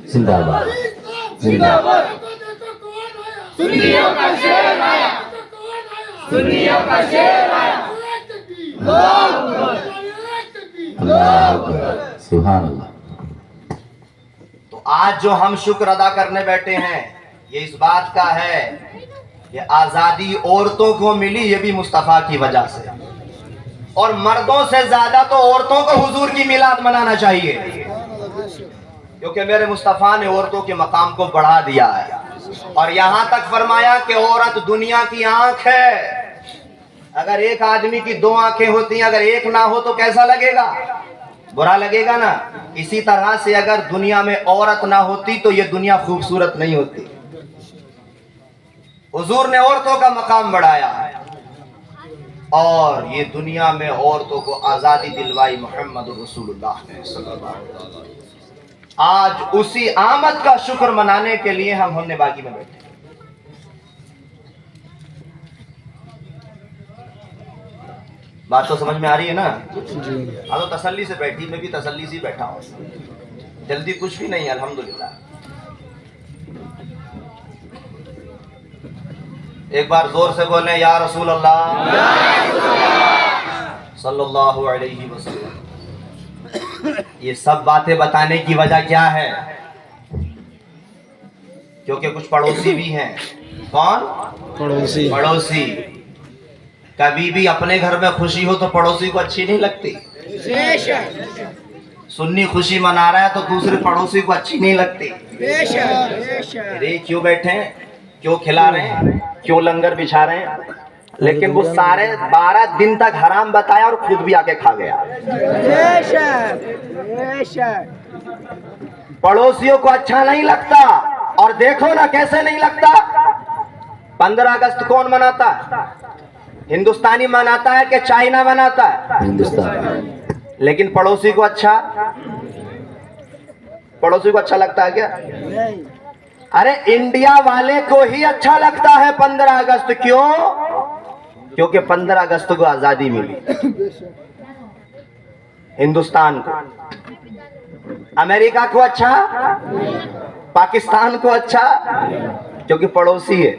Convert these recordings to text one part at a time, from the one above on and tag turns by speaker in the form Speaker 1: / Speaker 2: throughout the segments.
Speaker 1: जिंदाबाद जिंदाबाद।
Speaker 2: सुन्नियों का शेर आया, सुन्नियों का शेर आया।
Speaker 1: अल्लाह अकबर, सुभान अल्लाह।
Speaker 3: तो आज जो हम शुक्र अदा करने बैठे हैं ये इस बात का है कि आजादी औरतों को मिली, ये भी मुस्तफा की वजह से। और मर्दों से ज्यादा तो औरतों को हुजूर की मिलाद मनाना चाहिए, क्योंकि मेरे मुस्तफा ने औरतों के मकाम को बढ़ा दिया है। और यहां तक फरमाया कि औरत दुनिया की आंख है। अगर एक आदमी की दो आंखें होती हैं, अगर एक ना हो तो कैसा लगेगा? बुरा लगेगा ना। इसी तरह से अगर दुनिया में औरत ना होती तो ये दुनिया खूबसूरत नहीं होती। हुजूर ने औरतों का मकाम बढ़ाया और ये दुनिया में औरतों को आजादी दिलवाई मोहम्मद रसूलुल्लाह ने सल्लल्लाहु अलैहि वसल्लम। आज उसी आमद का शुक्र मनाने के लिए हम होने बागी में बैठे। बात तो समझ में आ रही है ना? हाँ, तो तसल्ली से बैठी, मैं भी तसल्ली से बैठा हूँ, जल्दी कुछ भी नहीं है अल्हम्दुलिल्लाह। एक बार जोर से बोले या रसूल अल्लाह सल्लल्लाहु अलैहि वसल्लम। ये सब बातें बताने की वजह क्या है? क्योंकि कुछ पड़ोसी भी हैं। कौन? पड़ोसी। पड़ोसी कभी भी अपने घर में खुशी हो तो पड़ोसी को अच्छी नहीं लगती। सुन्नी खुशी मना रहा है तो दूसरे पड़ोसी को अच्छी नहीं लगती। अरे क्यों बैठे हैं, क्यों खिला रहे हैं, क्यों लंगर बिछा रहे हैं? लेकिन वो सारे 12 दिन तक हराम बताया और खुद भी आके खा गया। पड़ोसियों को अच्छा नहीं लगता। और देखो ना कैसे नहीं लगता। 15 अगस्त कौन मनाता है? हिंदुस्तानी मनाता है कि चाइना मनाता है?
Speaker 1: हिंदुस्तान।
Speaker 3: लेकिन पड़ोसी को अच्छा, पड़ोसी को अच्छा लगता है क्या? अरे इंडिया वाले को ही अच्छा लगता है 15 अगस्त। क्यों? क्योंकि 15 अगस्त को आजादी मिली हिंदुस्तान को। अमेरिका को अच्छा, पाकिस्तान को अच्छा, क्योंकि पड़ोसी है।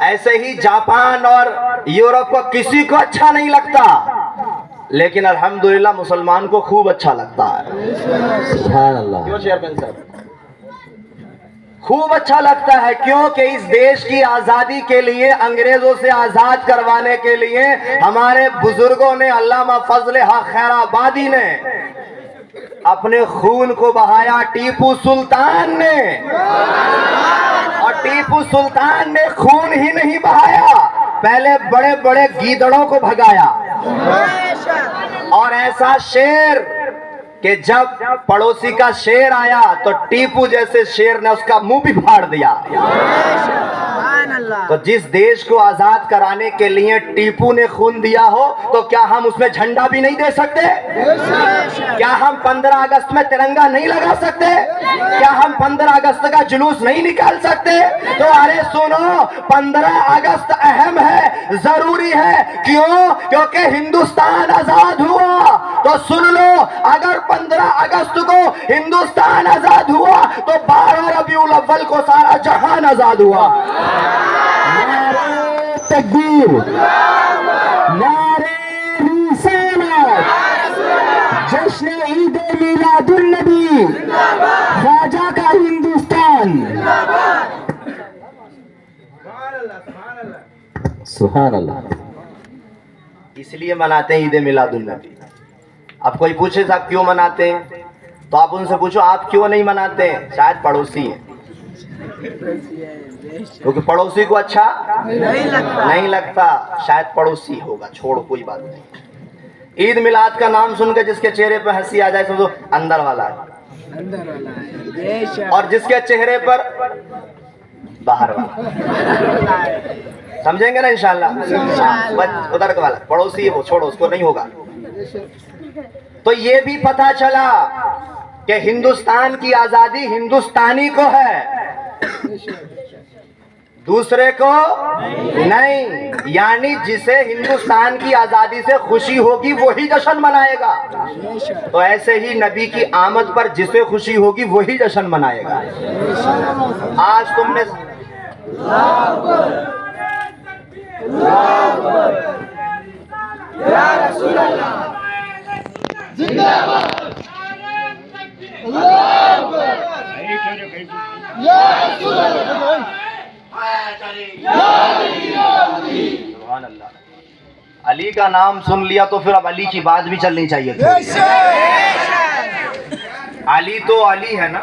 Speaker 3: ऐसे ही जापान और यूरोप को किसी को अच्छा नहीं लगता, लेकिन अल्हम्दुलिल्लाह मुसलमान को खूब अच्छा लगता है।
Speaker 1: सुभान अल्लाह।
Speaker 3: क्यों चेयरमैन साहब? खूब अच्छा लगता है। क्योंकि इस देश की आजादी के लिए, अंग्रेजों से आजाद करवाने के लिए हमारे बुजुर्गों ने, अल्लामा फजले हक खैराबादी ने अपने खून को बहाया। टीपू सुल्तान ने, और टीपू सुल्तान ने खून ही नहीं बहाया, पहले बड़े बड़े गीदड़ों को भगाया। और ऐसा शेर कि जब पड़ोसी का शेर आया तो टीपू जैसे शेर ने उसका मुंह भी फाड़ दिया। तो जिस देश को आजाद कराने के लिए टीपू ने खून दिया हो, तो क्या हम उसमें झंडा भी नहीं दे सकते? क्या हम 15 अगस्त में तिरंगा नहीं लगा सकते? क्या हम 15 अगस्त का जुलूस नहीं निकाल सकते? तो अरे सुनो, 15 अगस्त अहम है, जरूरी है। क्यों? क्योंकि हिंदुस्तान आजाद हुआ। तो सुन लो, अगर 15 अगस्त को हिंदुस्तान आजाद हुआ तो 12 रबीउल अव्वल को सारा जहान आजाद हुआ।
Speaker 1: नारे तकबीर, नारे रिसालत, जश्न ईद मिलादुन नबी, ख्वाजा का हिंदुस्तान। सुभान अल्लाह।
Speaker 3: इसलिए मनाते हैं ईद मिलादुन नबी। अब कोई पूछे साहब क्यों मनाते हैं, तो आप उनसे पूछो आप क्यों नहीं मनाते हैं? शायद पड़ोसी हैं, क्योंकि पड़ोसी को अच्छा नहीं लगता। शायद पड़ोसी होगा, छोड़ कोई बात नहीं। ईद मिलाद का नाम सुनकर जिसके चेहरे पर हंसी आ जाए समझो अंदर वाला है, और जिसके चेहरे पर बाहर वाला। समझेंगे ना इंशाल्लाह? उधर का वाला पड़ोसी है वो, छोड़ो उसको, नहीं होगा। तो ये भी पता चला कि हिंदुस्तान की आजादी हिंदुस्तानी को है। दूसरे को नहीं। यानी जिसे हिंदुस्तान की आजादी से खुशी होगी वही जश्न मनाएगा। तो ऐसे ही नबी की आमद पर जिसे खुशी होगी वही जश्न मनाएगा। आज तुमने सुभान अल्लाह। अली का नाम सुन लिया तो फिर अब अली की बात भी चलनी चाहिए थी। अली तो अली है ना।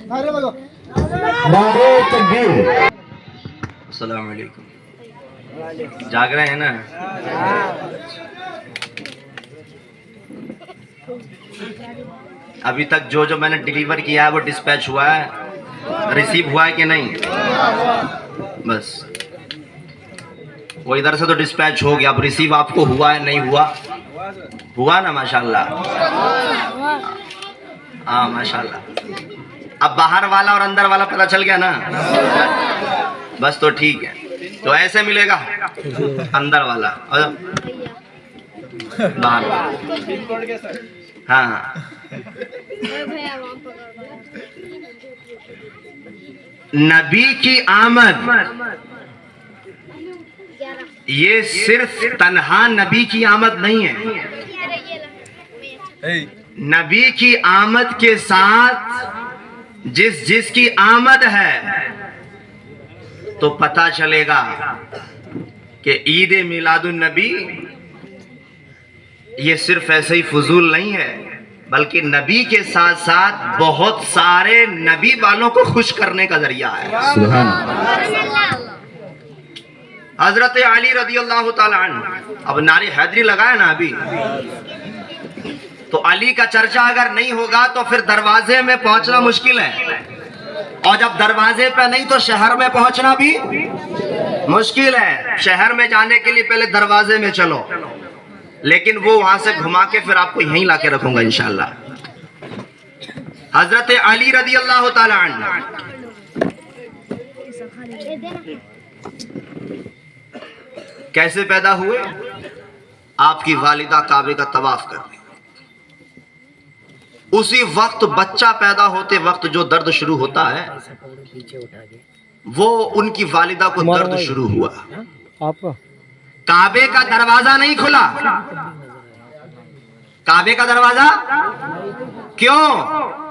Speaker 1: नारे तकबीर।
Speaker 3: अस्सलाम वालेकुम। जाग रहे हैं ना? अभी तक जो जो मैंने डिलीवर किया है वो डिस्पैच हुआ है, रिसीव हुआ है कि नहीं? बस वो इधर से तो डिस्पैच हो गया, अब रिसीव आपको हुआ है नहीं हुआ? हुआ ना माशाल्लाह। हाँ माशाल्लाह। अब बाहर वाला और अंदर वाला पता चल गया ना? बस तो ठीक है। तो ऐसे मिलेगा अंदर वाला और बाहर वाला। हाँ नबी की आमद ये सिर्फ तन्हा नबी की आमद नहीं है। नबी की आमद के साथ जिसकी आमद है तो पता चलेगा कि ईद मिलादुन नबी ये सिर्फ ऐसे ही फजूल नहीं है, बल्कि नबी के साथ साथ बहुत सारे नबी वालों को खुश करने का जरिया है।
Speaker 1: सुभान अल्लाह।
Speaker 3: हजरत अली रदी अल्लाह ताला अन्हु, अब नारे हैदरी लगाया ना अभी, तो अली का चर्चा अगर नहीं होगा तो फिर दरवाजे में पहुंचना मुश्किल है, और जब दरवाजे पे नहीं तो शहर में पहुंचना भी मुश्किल है। शहर में जाने के लिए पहले दरवाजे में चलो, लेकिन वो वहां से घुमा के फिर आपको यहीं लाके रखूंगा इंशाल्लाह। हजरत अली रदी अल्लाह ताला अन्हु कैसे पैदा हुए? आपकी वालिदा काबे का तवाफ कर रही, उसी वक्त बच्चा पैदा होते वक्त जो दर्द शुरू होता है वो उनकी वालिदा को दर्द शुरू हुआ।
Speaker 4: आपका
Speaker 3: काबे का दरवाजा नहीं खुला। काबे का दरवाजा क्यों?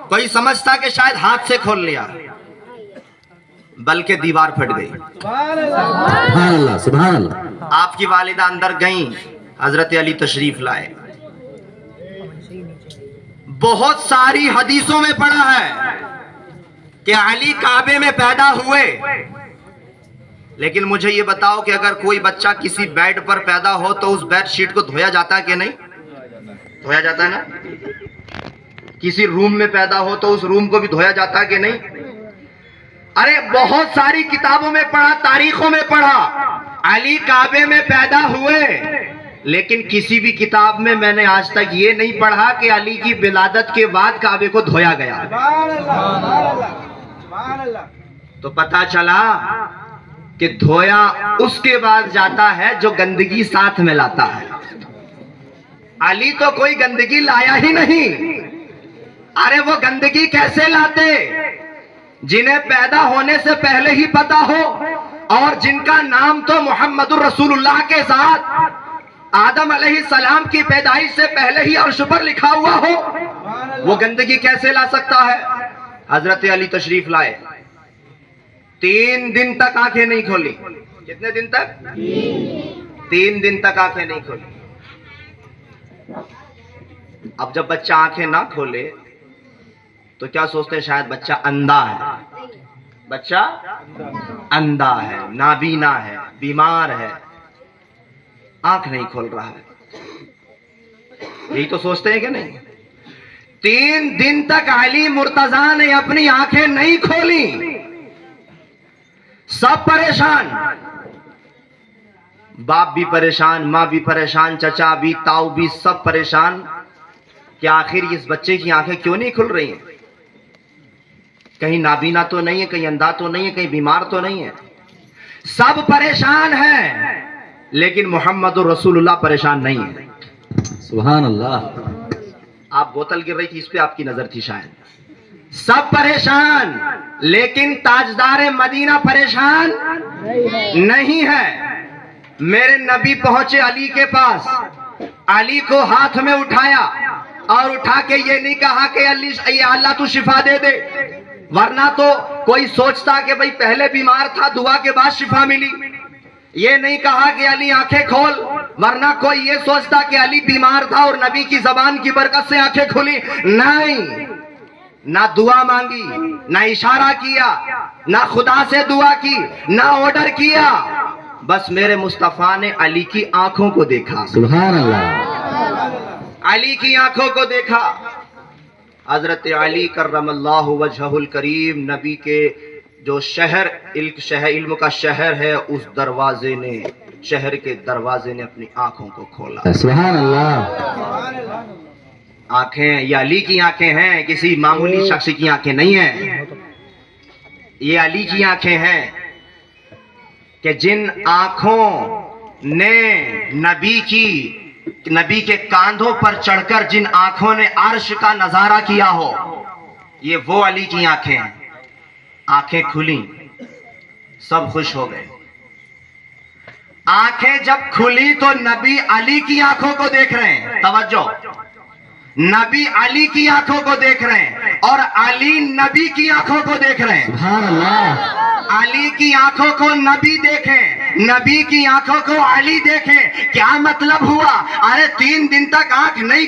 Speaker 3: कोई समझता कि शायद हाथ से खोल लिया, बल्कि दीवार फट गई।
Speaker 1: सुभान अल्लाह, सुभान अल्लाह।
Speaker 3: आपकी वालिदा अंदर गई, हजरत अली तशरीफ लाए। बहुत सारी हदीसों में पढ़ा है कि अली काबे में पैदा हुए, लेकिन मुझे ये बताओ कि अगर कोई बच्चा किसी बेड पर पैदा हो तो उस बेड शीट को धोया जाता है कि नहीं? धोया जाता है ना? किसी रूम में पैदा हो तो उस रूम को भी धोया जाता है कि नहीं? अरे बहुत सारी किताबों में पढ़ा, तारीखों में पढ़ा, अली काबे में पैदा हुए, लेकिन किसी भी किताब में मैंने आज तक ये नहीं पढ़ा कि अली की विलादत के बाद काबे को धोया गया। तो पता चला कि धोया उसके बाद जाता है जो गंदगी साथ में लाता है। अली तो कोई गंदगी लाया ही नहीं। अरे वो गंदगी कैसे लाते? जिन्हें पैदा होने से पहले ही पता हो और जिनका नाम तो मोहम्मदुर रसूलुल्लाह के साथ आदम अलैहिस्सलाम की पैदाइश से पहले ही अर्श पर लिखा हुआ हो, वो गंदगी कैसे ला सकता है? हजरत अली तशरीफ लाए, 3 दिन तक आंखें नहीं खोली। कितने दिन तक? 3 दिन तक आंखें नहीं खोली। अब जब बच्चा आंखें ना खोले तो क्या सोचते हैं? शायद बच्चा अंधा है। बच्चा अंधा है, नाबीना है, बीमार है, आंख नहीं खोल रहा है, यही तो सोचते हैं कि नहीं? 3 दिन तक अली मुर्तजा ने अपनी आंखें नहीं खोली। सब परेशान, बाप भी परेशान, माँ भी परेशान, चचा भी, ताऊ भी, सब परेशान कि आखिर इस बच्चे की आंखें क्यों नहीं खुल रही हैं। कहीं नाबीना तो नहीं है, कहीं अंधा तो नहीं है, कहीं बीमार तो नहीं है, सब परेशान हैं, लेकिन मोहम्मद रसूलुल्लाह परेशान नहीं है।
Speaker 1: सुभान अल्लाह।
Speaker 3: आप बोतल गिर रही थी, इस पे आपकी नजर थी शायद। सब परेशान, लेकिन ताजदार मदीना परेशान नहीं है। मेरे नबी पहुंचे अली के पास, अली को हाथ में उठाया और उठा के ये नहीं कहा कि अली ये अल्लाह तू शिफा दे दे, वरना तो कोई सोचता कि भाई पहले बीमार था, दुआ के बाद शिफा मिली। ये नहीं कहा कि अली आंखें खोल, वरना कोई ये सोचता कि अली बीमार था और नबी की जबान की बरकत से आंखें खुली। नहीं, ना दुआ मांगी, ना इशारा किया, ना खुदा से दुआ की, ना ऑर्डर किया, बस मेरे मुस्तफा ने अली की आंखों को देखा।
Speaker 1: सुभान अल्लाह।
Speaker 3: अली की आंखों को देखा। हजरत अली करमल्लाहु वजहुल करीम, नबी के जो शहर इल्म का शहर है, उस दरवाजे ने, शहर के दरवाजे ने अपनी आंखों को खोला।
Speaker 1: सुभान अल्लाह।
Speaker 3: आंखें ये अली की आंखें हैं, किसी मामूली शख्स की आंखें नहीं हैं। ये अली की आंखें हैं कि जिन आंखों ने नबी के कांधों पर चढ़कर जिन आंखों ने अर्श का नजारा किया हो, ये वो अली की आंखें हैं। आंखें खुली, सब खुश हो गए। आंखें जब खुली तो नबी अली की आंखों को देख रहे हैं। तवज्जो, नबी अली की आंखों को देख रहे हैं और अली नबी की आंखों को देख रहे हैं।
Speaker 1: सुभान अल्लाह।
Speaker 3: अली की आंखों को नबी देखें, नबी की आंखों को अली देखें। क्या मतलब हुआ? अरे 3 दिन तक आंख नहीं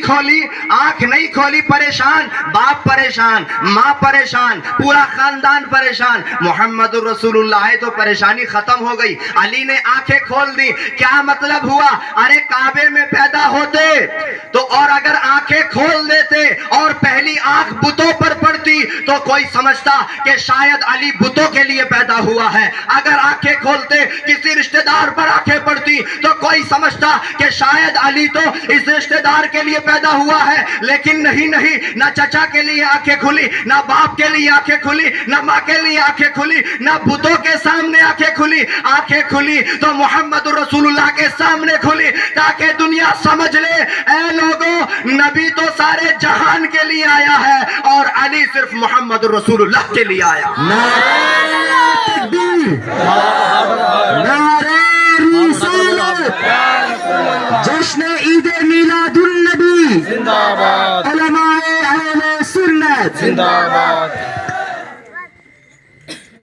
Speaker 3: खोली, परेशान, बाप परेशान, माँ परेशान, पूरा खानदान परेशान। मोहम्मद रसूलुल्लाह है तो परेशानी खत्म हो गई। अली ने आंखें खोल दी। क्या मतलब हुआ? अरे काबे में पैदा होते तो, और अगर आंखें खोल देते और पहली आंख बुतों पर पड़ती तो कोई समझता कि शायद अली बुतों के लिए पैदा हुआ है। अगर आंखें खोलते किसी रिश्तेदार पर आंखें पड़ती तो कोई समझता कि शायद अली तो इस रिश्तेदार के लिए पैदा हुआ है। लेकिन नहीं, ना चचा के लिए आंखें खुली, ना बाप के लिए आंखें खुली, ना माँ के लिए आंखें खुली, ना बुतों के सामने आंखें खुली। आंखें खुली तो मोहम्मद रसूलुल्लाह के सामने खुली, ताकि दुनिया समझ ले, ऐ लोगों, नबी तो सारे जहान के लिए आया है और अली सिर्फ मोहम्मद रसूलुल्लाह के लिए आया।
Speaker 1: जश्न ईद मिलादुन नबी जिंदाबाद, उलमाए अहले सुन्नत जिंदाबाद,